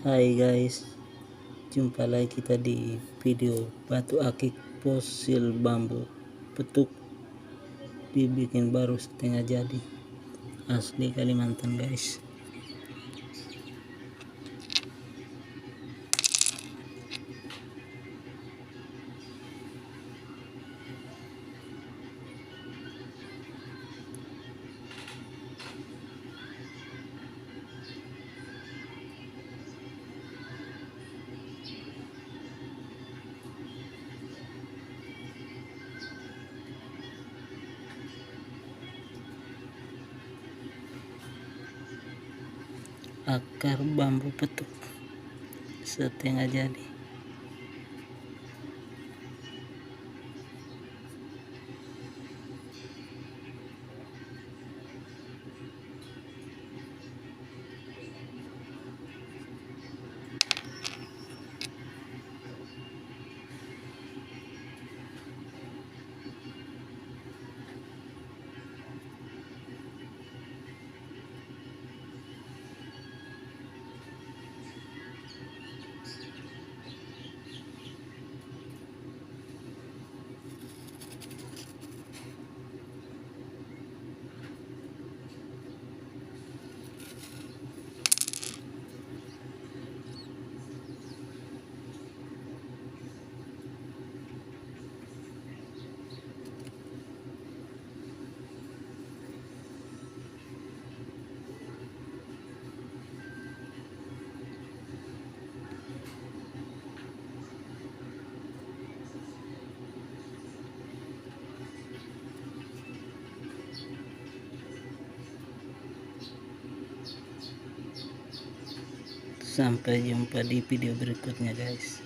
Hai guys, jumpa lagi kita di video batu akik fosil bambu petuk dibikin baru setengah jadi, asli Kalimantan guys. Akar bambu petuk setengah jadi. Sampai jumpa di video berikutnya guys.